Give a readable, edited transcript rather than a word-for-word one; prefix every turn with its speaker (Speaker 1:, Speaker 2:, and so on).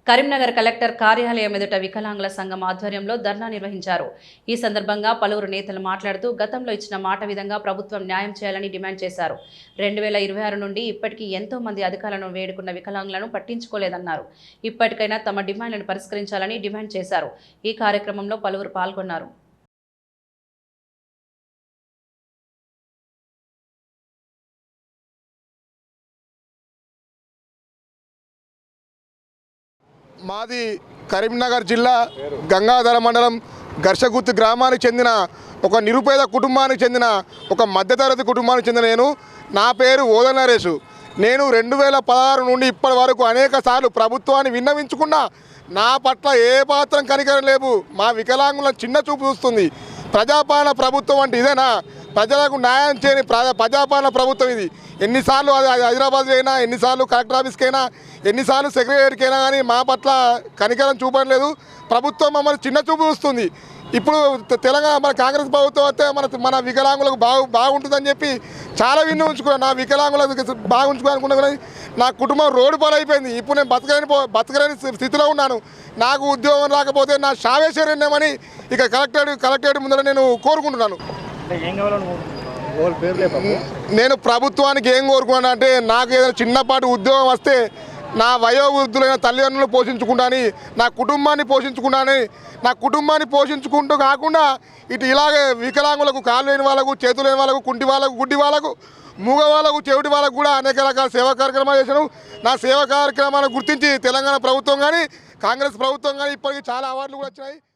Speaker 1: Karimnagar collector కార్యాలయం ఎదుట వికలాంగుల సంఘం ఆధ్వర్యంలో ధర్నా నిర్వహించారు. ఈ సందర్భంగా పలువురు నేతలు మాట్లాడుతూ గతంలో ఇచ్చిన మాట విధంగా ప్రభుత్వం న్యాయం చేయాలని డిమాండ్ చేశారు. 2026 నుండి ఇప్పటికీ ఎంతో మంది అధికారులను వేడుకున్న వికలాంగులను పట్టించుకోలేదన్నారు. ఇప్పటికైనా తమ డిమాండ్లను పరిష్కరించాలని డిమాండ్ చేశారు. ఈ కార్యక్రమంలో పలువురు పాల్గొన్నారు.
Speaker 2: మాది కరీంనగర్ జిల్లా గంగాధర మండలం ఘర్షగుర్తి గ్రామానికి చెందిన ఒక నిరుపేద కుటుంబానికి చెందిన ఒక మధ్యతరగతి కుటుంబానికి చెందిన నా పేరు ఓదన నరేష్. నేను 2016 నుండి ఇప్పటి వరకు అనేక సార్లు ప్రభుత్వాన్ని విన్నవించుకున్నా. నా పట్ల ఏ పాత్రం కనికరం లేవు. మా వికలాంగులను చిన్న చూపు చూస్తుంది. ప్రజాపాలన ప్రభుత్వం అంటే ఇదేనా? ప్రజలకు న్యాయం చేయని ప్రజాపాలన ప్రభుత్వం ఇది. ఎన్నిసార్లు హైదరాబాద్లో అయినా, ఎన్నిసార్లు కలెక్టర్ ఆఫీస్కి అయినా, ఎన్నిసార్లు సెక్రటరీకి అయినా కానీ మా పట్ల కనికరం చూపట్లేదు. ప్రభుత్వం మమ్మల్ని చిన్న చూపు చూస్తుంది. ఇప్పుడు తెలంగాణ మన కాంగ్రెస్ ప్రభుత్వం వస్తే మన వికలాంగులకు బాగుంటుందని చెప్పి చాలా విన్నవించుకున్నాను. నా వికలాంగులకు బాగుంచుకోవాలనుకున్నా కానీ నా కుటుంబం రోడ్డు పాలైపోయింది. ఇప్పుడు నేను బతకలేని స్థితిలో ఉన్నాను. నాకు ఉద్యోగం రాకపోతే నా శావేశ్వరణ్యమని ఇక కలెక్టరేట్ ముందర నేను కోరుకుంటున్నాను. నేను ప్రభుత్వానికి ఏం కోరుకున్నాను అంటే, నాకు ఏదైనా చిన్నపాటి ఉద్యోగం వస్తే నా వయోవృద్ధులైన తల్లిదండ్రులను పోషించుకుంటానని, నా కుటుంబాన్ని పోషించుకుంటూ కాకుండా ఇలాగే వికలాంగులకు, కాళ్ళు లేని వాళ్ళకు, చేతులు లేని వాళ్ళకు, కుంటి వాళ్ళకు, గుడ్డి వాళ్ళకు, మూగ వాళ్ళకు, చెవిటి వాళ్ళకు కూడా అనేక రకాల సేవా కార్యక్రమాలు చేశాను. నా సేవా కార్యక్రమాలను గుర్తించి తెలంగాణ ప్రభుత్వం కానీ, కాంగ్రెస్ ప్రభుత్వం కానీ ఇప్పటికీ చాలా అవార్డులు కూడా వచ్చినాయి.